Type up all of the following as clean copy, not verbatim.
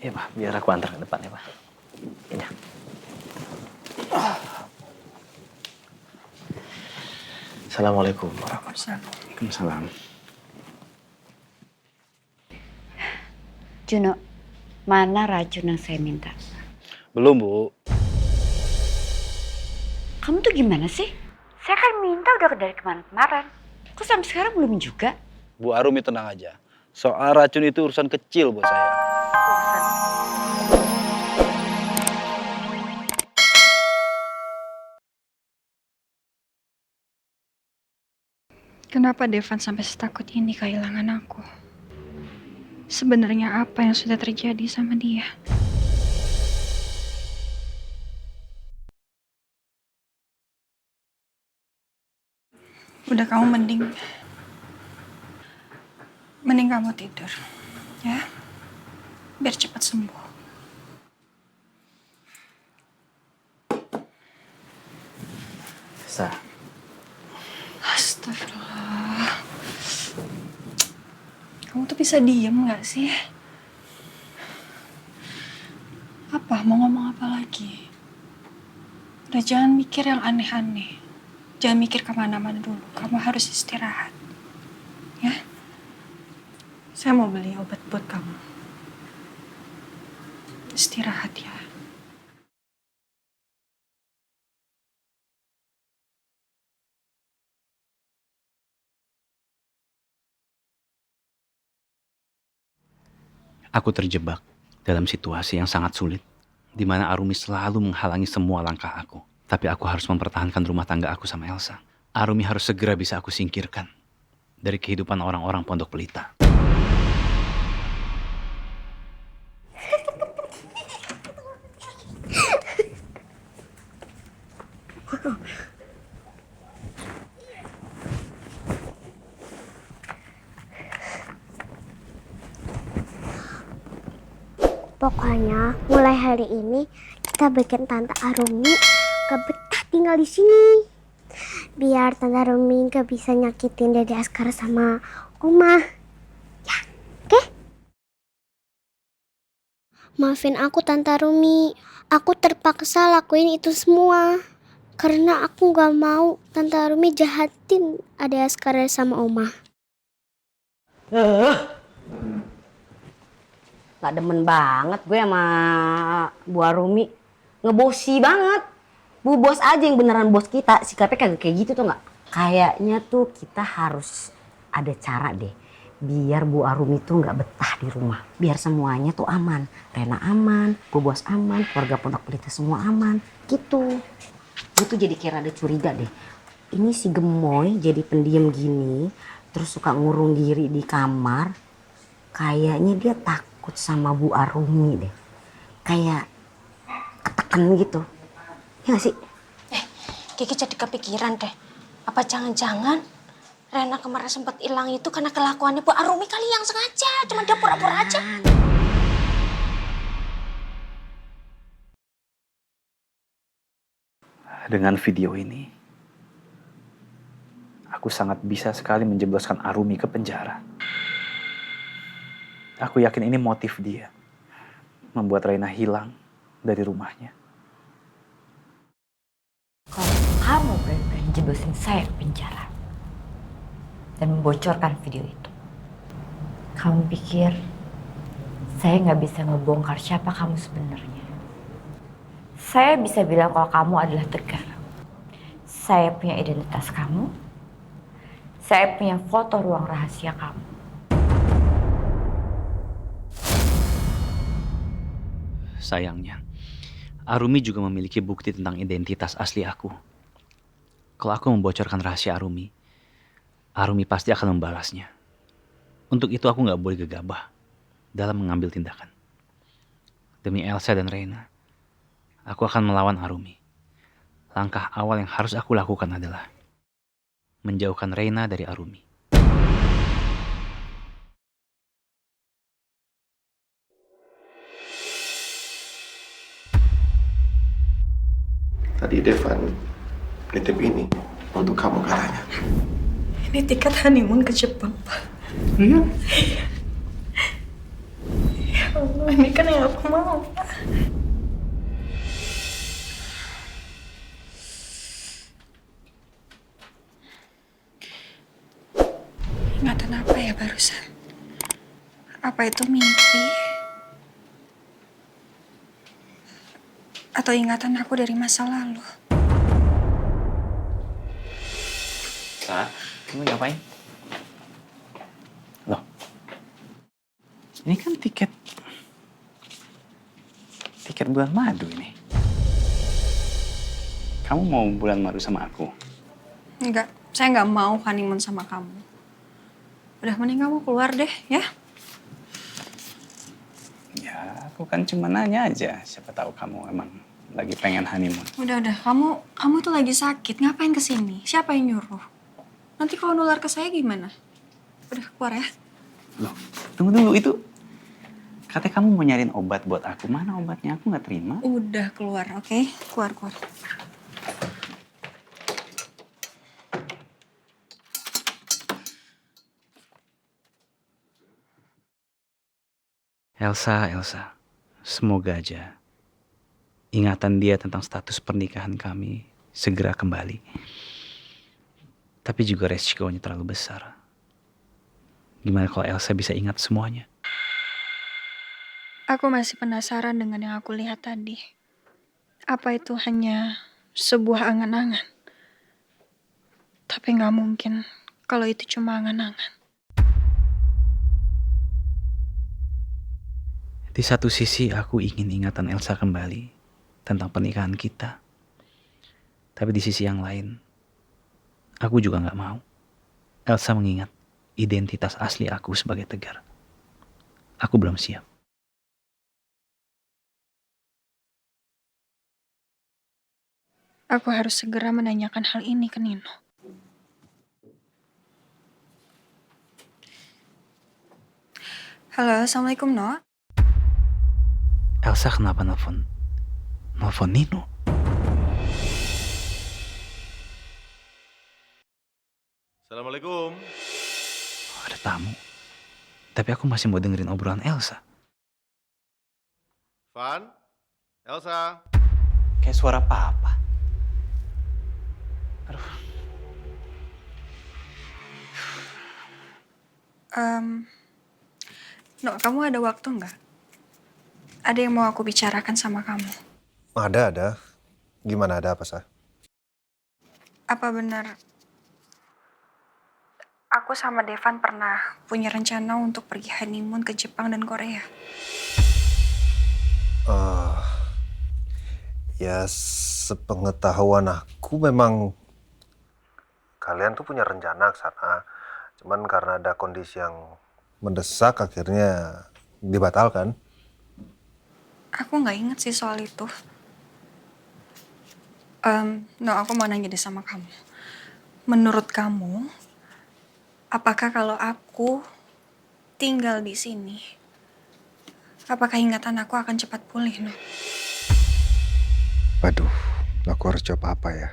Iya Pak, biar aku antar ke depan ya Pak. Iya. Assalamualaikum warahmatullahi wabarakatuh. Waalaikumsalam. Juno, mana racun yang saya minta? Belum, Bu. Kamu tuh gimana sih? Saya kan minta udah dari kemarin-kemarin. Kok sampai sekarang belum juga? Bu Arumi tenang aja. Soal racun itu urusan kecil buat saya. Kenapa Devan sampai setakut ini kehilangan aku? Sebenarnya apa yang sudah terjadi sama dia? Udah kamu mending kamu tidur, ya? Biar cepat sembuh. Sa, Astagfirullah. Kamu tuh bisa diem gak sih? Apa? Mau ngomong apa lagi? Udah jangan mikir yang aneh-aneh. Jangan mikir kemana-mana dulu. Kamu harus istirahat. Ya? Saya mau beli obat buat kamu. Istirahat ya. Aku terjebak dalam situasi yang sangat sulit, di mana Arumi selalu menghalangi semua langkah aku. Tapi aku harus mempertahankan rumah tangga aku sama Elsa. Arumi harus segera bisa aku singkirkan dari kehidupan orang-orang Pondok Pelita. Pokoknya mulai hari ini kita bikin Tante Arumi gak betah tinggal di sini. Biar Tante Arumi gak bisa nyakitin Dede Askara sama Oma. Ya, oke? Maafin aku Tante Arumi. Aku terpaksa lakuin itu semua. Karena aku gak mau Tante Arumi jahatin Dede Askara sama Oma. Gak demen banget gue sama Bu Arumi. Ngebosi banget. Bu bos aja yang beneran bos kita. Sikapnya kagak kayak gitu tuh gak? Kayaknya tuh kita harus ada cara deh. Biar Bu Arumi tuh gak betah di rumah. Biar semuanya tuh aman. Rena aman, Bu bos aman, keluarga Pondok Pelita semua aman. Gitu. Gue tuh jadi kayak rada curiga deh. Ini si Gemoy jadi pendiam gini. Terus suka ngurung diri di kamar. Kayaknya dia takut sama Bu Arumi deh. Kayak ketekan gitu. Ya gak sih? Kiki jadi kepikiran deh. Apa jangan-jangan Rena kemarin sempat hilang itu karena kelakuannya Bu Arumi kali yang sengaja. Cuma dia pura-pura aja. dengan video ini, aku sangat bisa sekali menjebloskan Arumi ke penjara. Aku yakin ini motif dia. Membuat Reina hilang dari rumahnya. Kalau kamu berani jeblosin saya ke penjara dan membocorkan video itu, kamu pikir saya nggak bisa ngebongkar siapa kamu sebenarnya? Saya bisa bilang kalau kamu adalah Tegar. Saya punya identitas kamu. Saya punya foto ruang rahasia kamu. Sayangnya, Arumi juga memiliki bukti tentang identitas asli aku. Kalau aku membocorkan rahasia Arumi, Arumi pasti akan membalasnya. Untuk itu aku gak boleh gegabah dalam mengambil tindakan. Demi Elsa dan Reina, aku akan melawan Arumi. Langkah awal yang harus aku lakukan adalah menjauhkan Reina dari Arumi. Tadi Devan nitip ini untuk kamu katanya. Ini tiket honeymoon ke Jepang, Pak. Iya. Ya Allah. Ini kan yang aku mau. Ingatan apa ya barusan? Apa itu mimpi? Atau ingatan aku dari masa lalu? Sa, kamu ngapain? Loh, ini kan tiket bulan madu ini. Kamu mau bulan madu sama aku? Enggak, saya nggak mau honeymoon sama kamu. Udah mending kamu keluar deh, ya? Ya, aku kan cuma nanya aja. Siapa tahu kamu emang lagi pengen honeymoon. Udah, kamu tuh lagi sakit, ngapain kesini? Siapa yang nyuruh? Nanti kalau nular ke saya gimana? Udah keluar ya? Loh, tunggu dulu itu. Katanya kamu mau nyariin obat buat aku. Mana obatnya? Aku nggak terima. Udah keluar, oke? Keluar. Elsa, semoga aja ingatan dia tentang status pernikahan kami segera kembali. Tapi juga resikonya terlalu besar. Gimana kalau Elsa bisa ingat semuanya? Aku masih penasaran dengan yang aku lihat tadi. Apa itu hanya sebuah angan-angan? Tapi nggak mungkin kalau itu cuma angan-angan. Di satu sisi aku ingin ingatan Elsa kembali tentang pernikahan kita. Tapi di sisi yang lain, aku juga nggak mau Elsa mengingat identitas asli aku sebagai Tegar. Aku belum siap. Aku harus segera menanyakan hal ini ke Nino. Halo, Assalamualaikum, No. Elsa kenapa nelfon Nino? Assalamualaikum. Oh, ada tamu. Tapi aku masih mau dengerin obrolan Elsa. Van? Elsa? Kayak suara papa. No, kamu ada waktu nggak? Ada yang mau aku bicarakan sama kamu. Ada. Gimana, ada apa, Sa? Apa benar aku sama Devan pernah punya rencana untuk pergi honeymoon ke Jepang dan Korea? Ya, sepengetahuan aku memang kalian tuh punya rencana ke sana. Cuman karena ada kondisi yang mendesak akhirnya dibatalkan. Aku nggak inget sih soal itu. No, aku mau nanya deh sama kamu. Menurut kamu, apakah kalau aku tinggal di sini, apakah ingatan aku akan cepat pulih, No? Waduh, aku harus coba apa ya?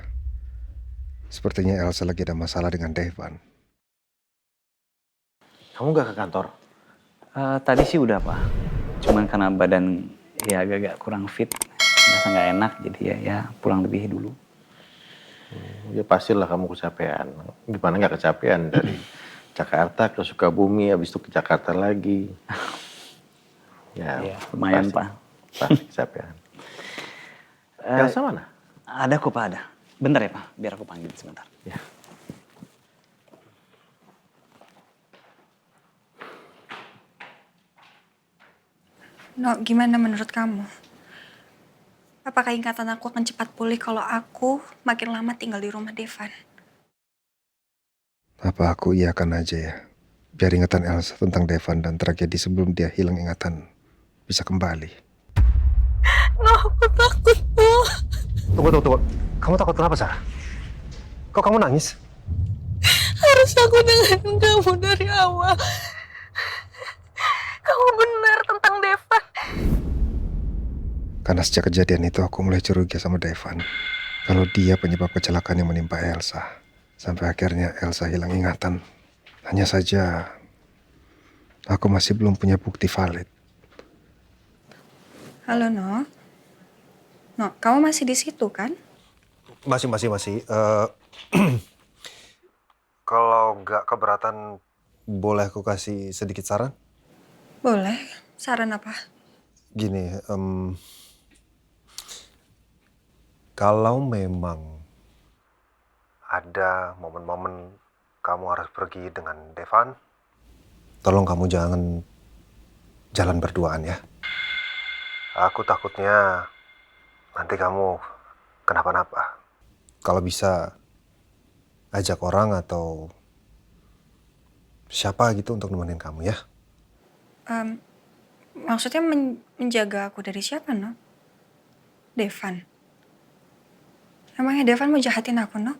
Sepertinya Elsa lagi ada masalah dengan Devan. Kamu gak ke kantor? Tadi sih udah, Pak. Cuman karena badan ya agak-agak kurang fit. Merasa nggak enak, jadi ya pulang lebih dulu. Ya pastilah kamu kecapean. Gimana nggak kecapean dari Jakarta ke Sukabumi, habis itu ke Jakarta lagi. Ya, lumayan, pasti, Pak. Pasti kecapean. Elsa mana? Ada kok, Pak, ada. Bentar ya, Pak. Biar aku panggil sebentar. Ya. No, gimana menurut kamu? Apakah ingatan aku akan cepat pulih kalau aku makin lama tinggal di rumah Devan? Apa aku iakan aja ya? Biar ingatan Elsa tentang Devan dan tragedi sebelum dia hilang ingatan bisa kembali. No, aku takut, No. Tunggu. Kamu takut kenapa, Sarah? Kok kamu nangis? Harus aku dengerin kamu dari awal. Kamu benar tentang Devan. Karena sejak kejadian itu aku mulai curiga sama Devan. Kalau dia penyebab kecelakaan yang menimpa Elsa. Sampai akhirnya Elsa hilang ingatan. Hanya saja aku masih belum punya bukti valid. Halo, No. No, kamu masih di situ kan? Masih. Kalau nggak keberatan, boleh aku kasih sedikit saran? Boleh. Saran apa? Gini, kalau memang ada momen-momen kamu harus pergi dengan Devan, tolong kamu jangan jalan berduaan ya. Aku takutnya nanti kamu kenapa-napa. Kalau bisa, ajak orang atau siapa gitu untuk nemenin kamu ya. Maksudnya menjaga aku dari siapa, No? Devan. Emangnya Devan mau jahatin aku, No?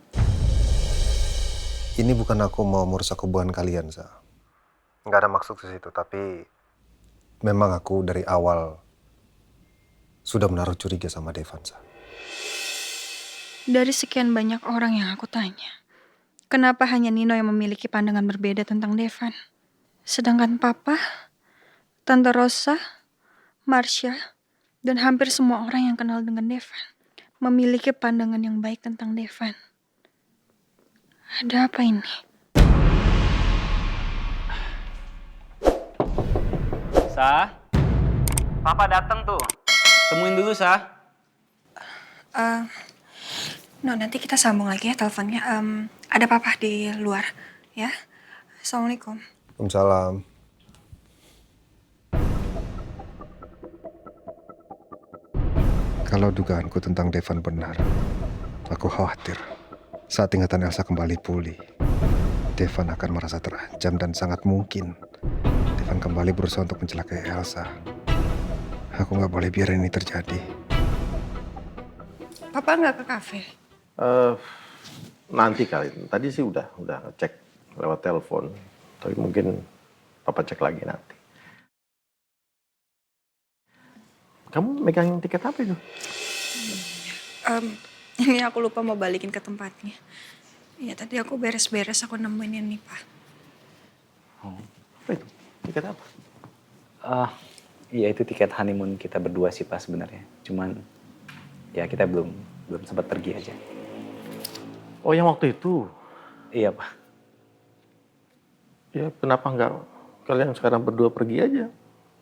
Ini bukan aku mau merusak hubungan kalian, Sa. Nggak ada maksud ke situ, tapi memang aku dari awal sudah menaruh curiga sama Devan, Sa. Dari sekian banyak orang yang aku tanya, kenapa hanya Nino yang memiliki pandangan berbeda tentang Devan? Sedangkan Papa, Tante Rosa, Marsha, dan hampir semua orang yang kenal dengan Devan memiliki pandangan yang baik tentang Devan. Ada apa ini? Sa, Papa datang tuh. Temuin dulu, Sa. No, nanti kita sambung lagi ya teleponnya. Ada Papa di luar, ya. Assalamualaikum. Waalaikumsalam. Kalau dugaanku tentang Devan benar, aku khawatir saat ingatan Elsa kembali pulih, Devan akan merasa terancam dan sangat mungkin Devan kembali berusaha untuk mencelakai Elsa. Aku nggak boleh biarin ini terjadi. Papa nggak ke kafe? Nanti kali. Tadi sih udah ngecek lewat telepon. Tapi mungkin Papa cek lagi nanti. Kamu megang tiket apa itu? Ini aku lupa mau balikin ke tempatnya. Ya tadi aku beres-beres, aku nemuin ini, Pak. Apa itu? Tiket apa? Iya itu tiket honeymoon kita berdua sih, Pak, sebenarnya. Cuman ya kita belum sempat pergi aja. Oh, yang waktu itu? Iya, Pak. Ya, kenapa nggak kalian sekarang berdua pergi aja?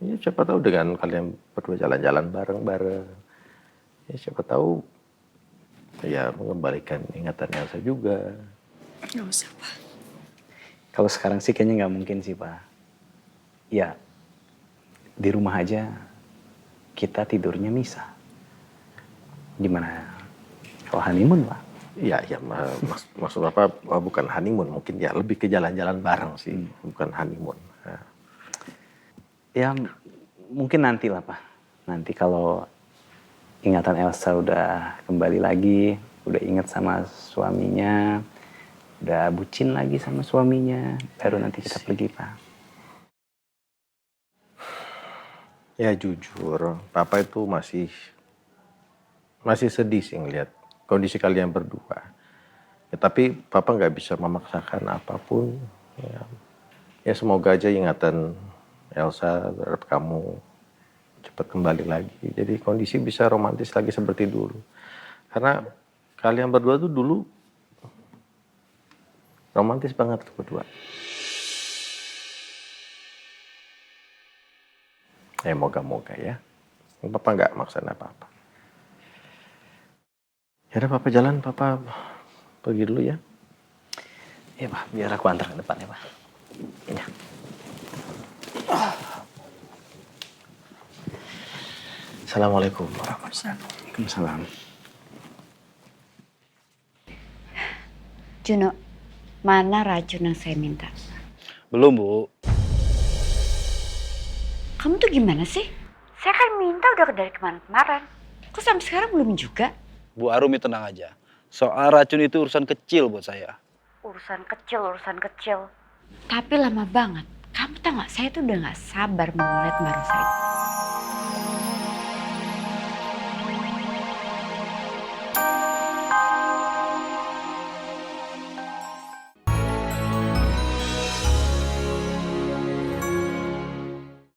Ya, siapa tahu dengan kalian berdua jalan-jalan bareng-bareng. Ya, siapa tahu ya mengembalikan ingatan Elsa juga. Nggak usah, Pak. Kalau sekarang sih kayaknya nggak mungkin sih, Pak. Ya, di rumah aja kita tidurnya misah. Gimana kalau honeymoon, Pak? Iya, maksud Bapak bukan honeymoon, mungkin ya lebih ke jalan-jalan bareng sih, bukan honeymoon. Nah. Ya mungkin nanti lah, Pak. Nanti kalau ingatan Elsa udah kembali lagi, udah ingat sama suaminya, udah bucin lagi sama suaminya, baru nanti kita pergi, Pak. Ya jujur, Papa itu masih sedih sih ngeliat kondisi kalian berdua. Ya, tapi Papa nggak bisa memaksakan apapun. Ya semoga aja ingatan Elsa terhadap kamu cepat kembali lagi. Jadi kondisi bisa romantis lagi seperti dulu. Karena kalian berdua tuh dulu romantis banget berdua. Ya moga-moga ya. Papa nggak maksain apa-apa. Ya udah Papa jalan, Papa pergi dulu ya. Iya, Pak. Biar aku antar ke depan ya, Pak. Ya. Assalamualaikum warahmatullahi wabarakatuh. Waalaikumsalam. Juno, mana racun yang saya minta? Belum, Bu. Kamu tuh gimana sih? Saya kan minta udah dari kemarin-kemarin. Kok sampai sekarang belum juga? Bu Arumi tenang aja. Soal racun itu urusan kecil buat saya. Urusan kecil. Tapi lama banget. Kamu tau gak, saya tuh udah gak sabar mau ngeliat Mbak Rosa itu.